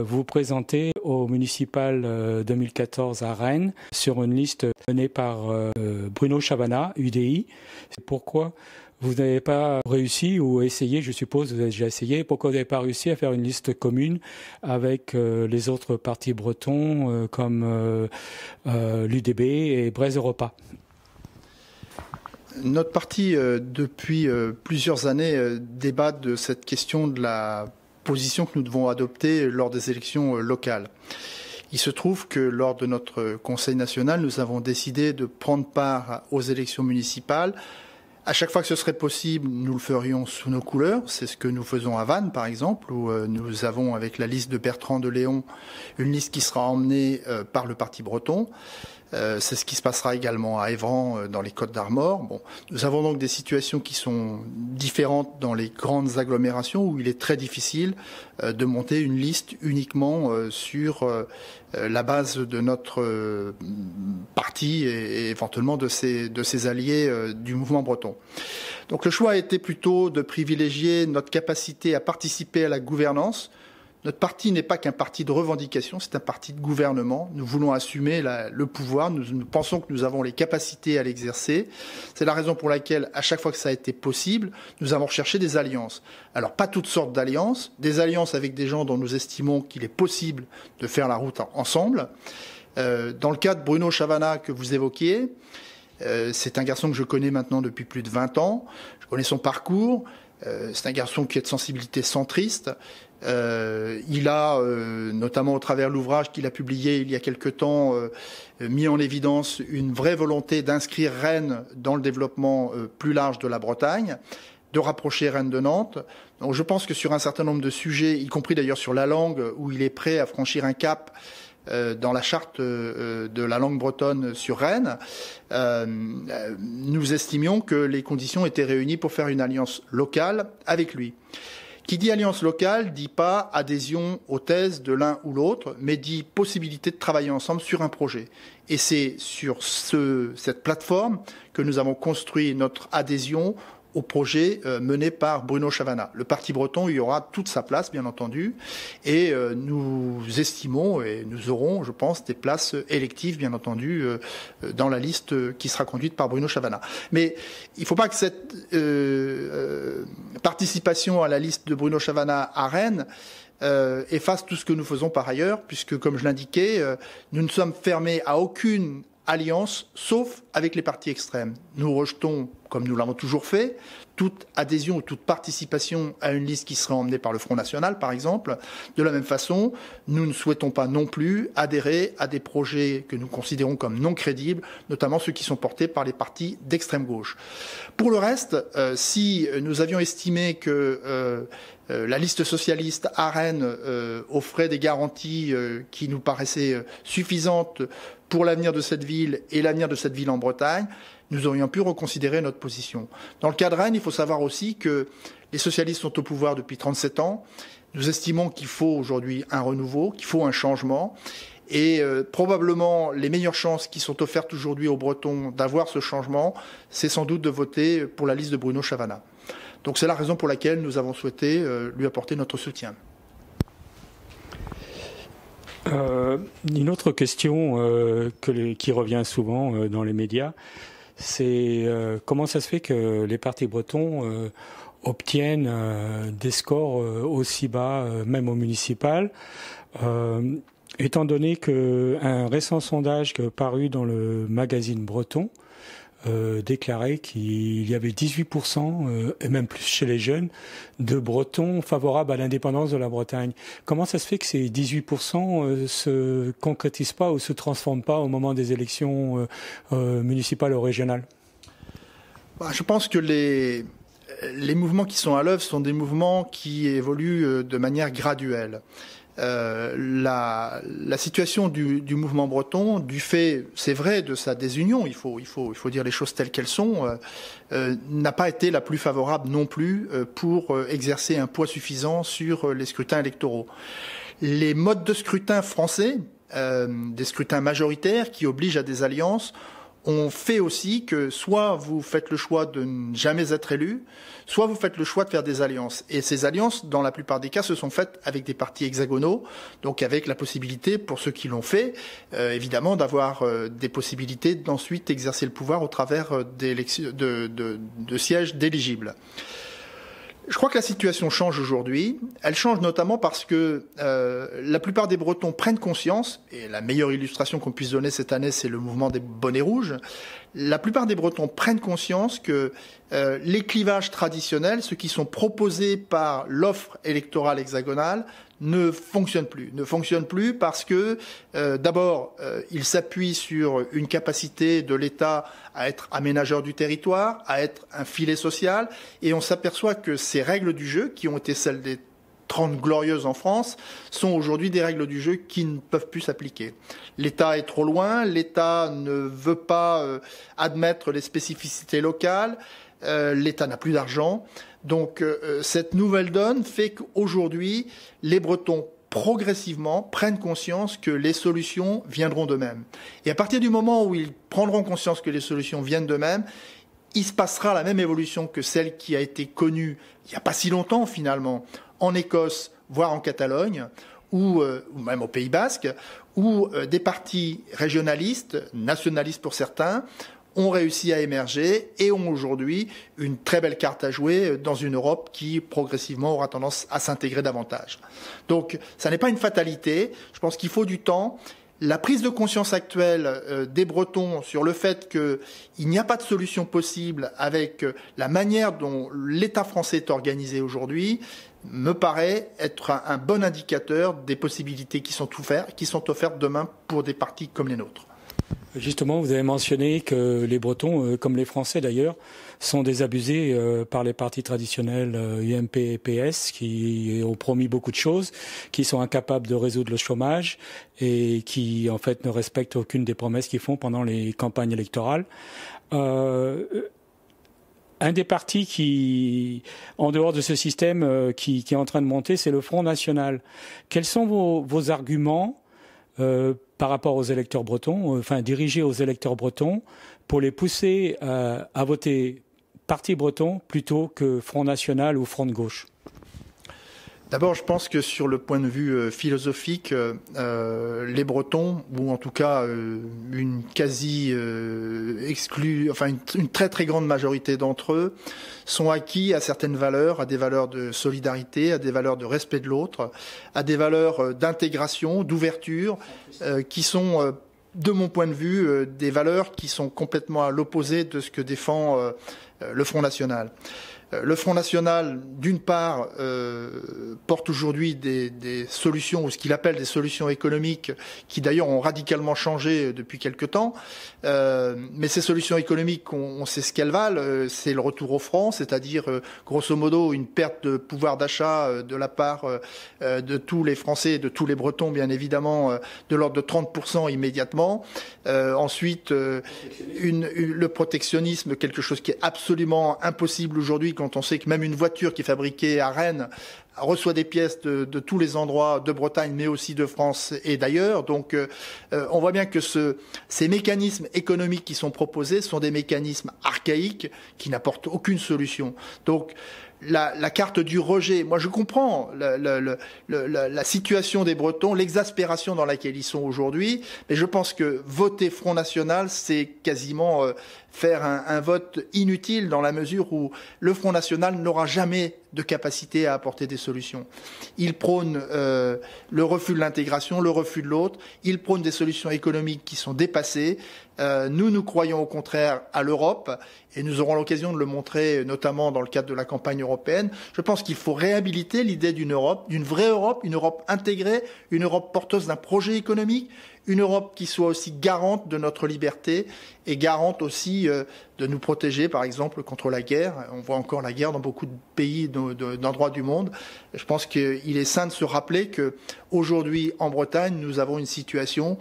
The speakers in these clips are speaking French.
vous présentez au municipal 2014 à Rennes sur une liste menée par Bruno Chavana, UDI. Pourquoi vous n'avez pas réussi ou essayé, je suppose, vous avez déjà essayé, pourquoi vous n'avez pas réussi à faire une liste commune avec les autres partis bretons comme l'UDB et Brest Europa? Notre parti, depuis plusieurs années, débat de cette question de la position que nous devons adopter lors des élections locales. Il se trouve que lors de notre Conseil national, nous avons décidé de prendre part aux élections municipales. À chaque fois que ce serait possible, nous le ferions sous nos couleurs. C'est ce que nous faisons à Vannes, par exemple, où nous avons, avec la liste de Bertrand de Léon, une liste qui sera emmenée par le parti breton. C'est ce qui se passera également à Évran, dans les Côtes-d'Armor. Bon, nous avons donc des situations qui sont différentes dans les grandes agglomérations où il est très difficile de monter une liste uniquement sur la base de notre parti et éventuellement de ses alliés du mouvement breton. Donc le choix a été plutôt de privilégier notre capacité à participer à la gouvernance. Notre parti n'est pas qu'un parti de revendication, c'est un parti de gouvernement. Nous voulons assumer le pouvoir, nous pensons que nous avons les capacités à l'exercer. C'est la raison pour laquelle, à chaque fois que ça a été possible, nous avons recherché des alliances. Alors, pas toutes sortes d'alliances, des alliances avec des gens dont nous estimons qu'il est possible de faire la route ensemble. Dans le cas de Bruno Chavana que vous évoquiez, c'est un garçon que je connais maintenant depuis plus de 20 ans. Je connais son parcours. C'est un garçon qui est de sensibilité centriste. Il a, notamment au travers de l'ouvrage qu'il a publié il y a quelque temps, mis en évidence une vraie volonté d'inscrire Rennes dans le développement plus large de la Bretagne, de rapprocher Rennes de Nantes. Donc je pense que sur un certain nombre de sujets, y compris d'ailleurs sur la langue, où il est prêt à franchir un cap dans la charte de la langue bretonne sur Rennes, nous estimions que les conditions étaient réunies pour faire une alliance locale avec lui. Qui dit alliance locale dit pas adhésion aux thèses de l'un ou l'autre, mais dit possibilité de travailler ensemble sur un projet. Et c'est sur cette plateforme que nous avons construit notre adhésion au projet mené par Bruno Chavana. Le parti breton y aura toute sa place, bien entendu, et nous estimons, et nous aurons, je pense, des places électives, bien entendu, dans la liste qui sera conduite par Bruno Chavana. Mais il ne faut pas que cette participation à la liste de Bruno Chavana à Rennes efface tout ce que nous faisons par ailleurs, puisque, comme je l'indiquais, nous ne sommes fermés à aucune alliance, sauf avec les partis extrêmes. Nous rejetons, comme nous l'avons toujours fait, toute adhésion ou toute participation à une liste qui serait emmenée par le Front National, par exemple. De la même façon, nous ne souhaitons pas non plus adhérer à des projets que nous considérons comme non crédibles, notamment ceux qui sont portés par les partis d'extrême gauche. Pour le reste, si nous avions estimé que la liste socialiste à Rennes offrait des garanties qui nous paraissaient suffisantes pour l'avenir de cette ville et l'avenir de cette ville en Bretagne, nous aurions pu reconsidérer notre position. Dans le cas de Rennes, il faut savoir aussi que les socialistes sont au pouvoir depuis 37 ans. Nous estimons qu'il faut aujourd'hui un renouveau, qu'il faut un changement. Et probablement, les meilleures chances qui sont offertes aujourd'hui aux Bretons d'avoir ce changement, c'est sans doute de voter pour la liste de Bruno Chavana. Donc c'est la raison pour laquelle nous avons souhaité lui apporter notre soutien. Une autre question qui revient souvent dans les médias, c'est comment ça se fait que les partis bretons obtiennent des scores aussi bas, même au municipal, étant donné qu'un récent sondage paru dans le magazine Breton déclarait qu'il y avait 18%, et même plus chez les jeunes, de Bretons favorables à l'indépendance de la Bretagne. Comment ça se fait que ces 18% se concrétisent pas ou se transforment pas au moment des élections municipales ou régionales? Je pense que les mouvements qui sont à l'œuvre sont des mouvements qui évoluent de manière graduelle. La situation du mouvement breton, du fait, c'est vrai, de sa désunion, il faut dire les choses telles qu'elles sont, n'a pas été la plus favorable non plus pour exercer un poids suffisant sur les scrutins électoraux. Les modes de scrutin français, des scrutins majoritaires qui obligent à des alliances, on fait aussi que soit vous faites le choix de ne jamais être élu, soit vous faites le choix de faire des alliances. Et ces alliances, dans la plupart des cas, se sont faites avec des partis hexagonaux, donc avec la possibilité, pour ceux qui l'ont fait, évidemment, d'avoir des possibilités d'ensuite exercer le pouvoir au travers de sièges d'éligibles. Je crois que la situation change aujourd'hui. Elle change notamment parce que la plupart des Bretons prennent conscience, et la meilleure illustration qu'on puisse donner cette année, c'est le mouvement des bonnets rouges. La plupart des Bretons prennent conscience que les clivages traditionnels, ceux qui sont proposés par l'offre électorale hexagonale, ne fonctionnent plus. Ne fonctionnent plus parce que, d'abord, ils s'appuient sur une capacité de l'État à être aménageur du territoire, à être un filet social, et on s'aperçoit que ces règles du jeu, qui ont été celles des 30 glorieuses en France, sont aujourd'hui des règles du jeu qui ne peuvent plus s'appliquer. L'État est trop loin, l'État ne veut pas admettre les spécificités locales, l'État n'a plus d'argent. Donc cette nouvelle donne fait qu'aujourd'hui, les Bretons progressivement prennent conscience que les solutions viendront d'eux-mêmes. Et à partir du moment où ils prendront conscience que les solutions viennent d'eux-mêmes, il se passera la même évolution que celle qui a été connue il n'y a pas si longtemps finalement, en Écosse, voire en Catalogne, ou même au Pays Basque, où des partis régionalistes, nationalistes pour certains, ont réussi à émerger et ont aujourd'hui une très belle carte à jouer dans une Europe qui progressivement aura tendance à s'intégrer davantage. Donc ça n'est pas une fatalité, je pense qu'il faut du temps. La prise de conscience actuelle des Bretons sur le fait qu'il n'y a pas de solution possible avec la manière dont l'État français est organisé aujourd'hui me paraît être un bon indicateur des possibilités qui sont offertes demain pour des partis comme les nôtres. Justement, vous avez mentionné que les Bretons, comme les Français d'ailleurs, sont désabusés par les partis traditionnels UMP et PS qui ont promis beaucoup de choses, qui sont incapables de résoudre le chômage et qui en fait ne respectent aucune des promesses qu'ils font pendant les campagnes électorales. Un des partis qui, en dehors de ce système qui est en train de monter, c'est le Front National. Quels sont vos arguments par rapport aux électeurs bretons, dirigés aux électeurs bretons, pour les pousser à voter Parti breton plutôt que Front National ou Front de gauche? D'abord, je pense que sur le point de vue philosophique, les Bretons, ou en tout cas une une très très grande majorité d'entre eux, sont acquis à certaines valeurs, à des valeurs de solidarité, à des valeurs de respect de l'autre, à des valeurs d'intégration, d'ouverture, qui sont, de mon point de vue, des valeurs qui sont complètement à l'opposé de ce que défend le Front National. Le Front National, d'une part, porte aujourd'hui des solutions, ou ce qu'il appelle des solutions économiques, qui d'ailleurs ont radicalement changé depuis quelque temps. Mais ces solutions économiques, on sait ce qu'elles valent. C'est le retour au franc, c'est-à-dire, grosso modo, une perte de pouvoir d'achat de la part de tous les Français, de tous les Bretons, bien évidemment, de l'ordre de 30% immédiatement. Ensuite, le protectionnisme, quelque chose qui est absolument impossible aujourd'hui, quand on sait que même une voiture qui est fabriquée à Rennes reçoit des pièces de tous les endroits de Bretagne, mais aussi de France et d'ailleurs. Donc on voit bien que ces mécanismes économiques qui sont proposés sont des mécanismes archaïques qui n'apportent aucune solution. Donc la carte du rejet, moi je comprends la situation des Bretons, l'exaspération dans laquelle ils sont aujourd'hui, mais je pense que voter Front National, c'est quasiment faire un vote inutile dans la mesure où le Front National n'aura jamais de capacité à apporter des solutions. Il prône le refus de l'intégration, le refus de l'autre, il prône des solutions économiques qui sont dépassées. Nous croyons au contraire à l'Europe et nous aurons l'occasion de le montrer notamment dans le cadre de la campagne européenne. Je pense qu'il faut réhabiliter l'idée d'une Europe, d'une vraie Europe, une Europe intégrée, une Europe porteuse d'un projet économique, une Europe qui soit aussi garante de notre liberté et garante aussi de nous protéger, par exemple, contre la guerre. On voit encore la guerre dans beaucoup de pays, d'endroits du monde. Je pense qu'il est sain de se rappeler qu'aujourd'hui, en Bretagne, nous avons une situation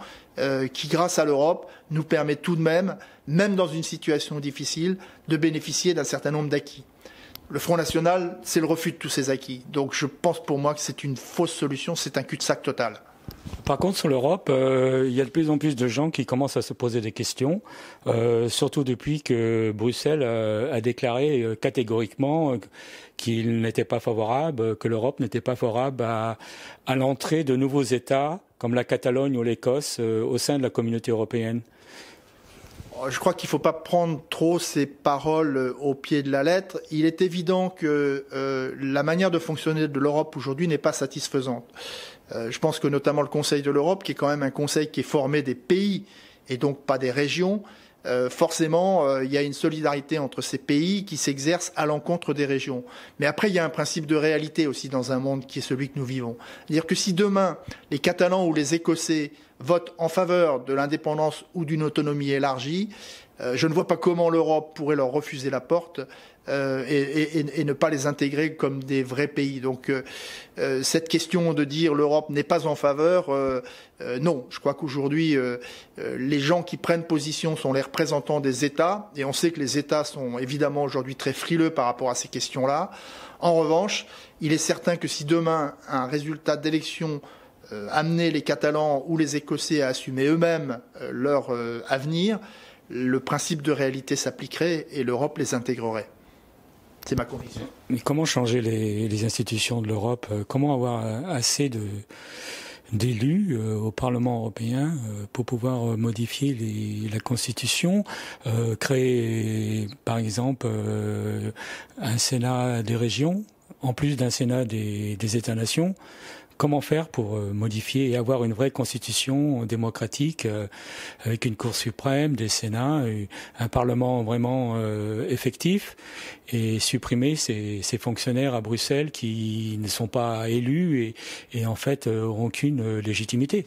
qui, grâce à l'Europe, nous permet tout de même dans une situation difficile, de bénéficier d'un certain nombre d'acquis. Le Front National, c'est le refus de tous ces acquis. Donc je pense pour moi que c'est une fausse solution, c'est un cul-de-sac total. Par contre, sur l'Europe, il y a de plus en plus de gens qui commencent à se poser des questions, surtout depuis que Bruxelles a déclaré catégoriquement qu'il n'était pas favorable, que l'Europe n'était pas favorable à l'entrée de nouveaux États, comme la Catalogne ou l'Écosse, au sein de la communauté européenne. Je crois qu'il ne faut pas prendre trop ces paroles au pied de la lettre. Il est évident que la manière de fonctionner de l'Europe aujourd'hui n'est pas satisfaisante. Je pense que notamment le Conseil de l'Europe, qui est quand même un conseil qui est formé des pays et donc pas des régions, forcément, il y a une solidarité entre ces pays qui s'exerce à l'encontre des régions. Mais après, il y a un principe de réalité aussi dans un monde qui est celui que nous vivons. C'est-à-dire que si demain, les Catalans ou les Écossais votent en faveur de l'indépendance ou d'une autonomie élargie, je ne vois pas comment l'Europe pourrait leur refuser la porte et ne pas les intégrer comme des vrais pays. Donc cette question de dire l'Europe n'est pas en faveur, non. Je crois qu'aujourd'hui, les gens qui prennent position sont les représentants des États, et on sait que les États sont évidemment aujourd'hui très frileux par rapport à ces questions-là. En revanche, il est certain que si demain un résultat d'élection amenait les Catalans ou les Écossais à assumer eux-mêmes leur avenir, le principe de réalité s'appliquerait et l'Europe les intégrerait. C'est ma conviction. Mais comment changer les institutions de l'Europe? Comment avoir assez d'élus au Parlement européen pour pouvoir modifier la Constitution, créer par exemple un Sénat des régions, en plus d'un Sénat des États-nations? Comment faire pour modifier et avoir une vraie constitution démocratique avec une Cour suprême, des Sénats, un Parlement vraiment effectif et supprimer ces fonctionnaires à Bruxelles qui ne sont pas élus et en fait n'auront aucune légitimité?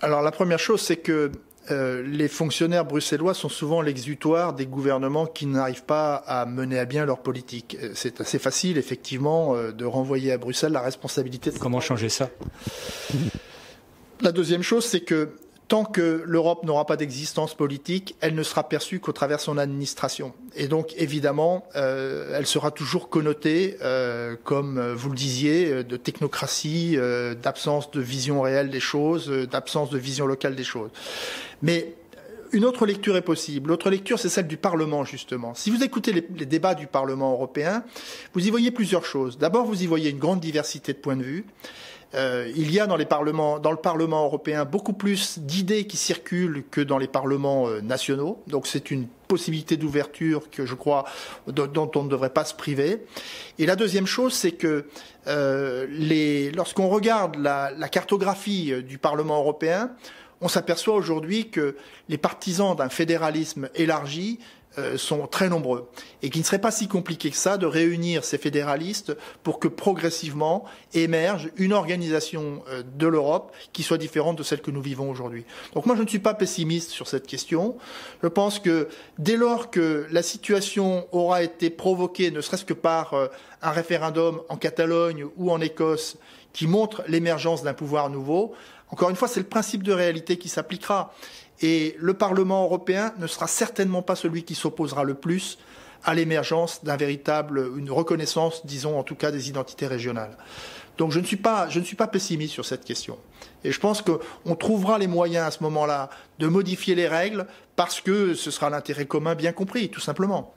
Alors la première chose, c'est que les fonctionnaires bruxellois sont souvent l'exutoire des gouvernements qui n'arrivent pas à mener à bien leur politique. C'est assez facile, effectivement, de renvoyer à Bruxelles la responsabilité. Comment changer ça? La deuxième chose, c'est que tant que l'Europe n'aura pas d'existence politique, elle ne sera perçue qu'au travers de son administration. Et donc, évidemment, elle sera toujours connotée, comme vous le disiez, de technocratie, d'absence de vision réelle des choses, d'absence de vision locale des choses. Mais une autre lecture est possible. L'autre lecture, c'est celle du Parlement, justement. Si vous écoutez les débats du Parlement européen, vous y voyez plusieurs choses. D'abord, vous y voyez une grande diversité de points de vue. Il y a dans le Parlement européen beaucoup plus d'idées qui circulent que dans les parlements nationaux. Donc c'est une possibilité d'ouverture que je crois dont on ne devrait pas se priver. Et la deuxième chose, c'est que lorsqu'on regarde la cartographie du Parlement européen, on s'aperçoit aujourd'hui que les partisans d'un fédéralisme élargi sont très nombreux et qu'il ne serait pas si compliqué que ça de réunir ces fédéralistes pour que progressivement émerge une organisation de l'Europe qui soit différente de celle que nous vivons aujourd'hui. Donc moi je ne suis pas pessimiste sur cette question. Je pense que dès lors que la situation aura été provoquée, ne serait-ce que par un référendum en Catalogne ou en Écosse qui montre l'émergence d'un pouvoir nouveau, encore une fois, c'est le principe de réalité qui s'appliquera. Et le Parlement européen ne sera certainement pas celui qui s'opposera le plus à l'émergence une reconnaissance, disons en tout cas, des identités régionales. Donc je ne suis pas pessimiste sur cette question. Et je pense qu'on trouvera les moyens à ce moment-là de modifier les règles parce que ce sera l'intérêt commun bien compris, tout simplement.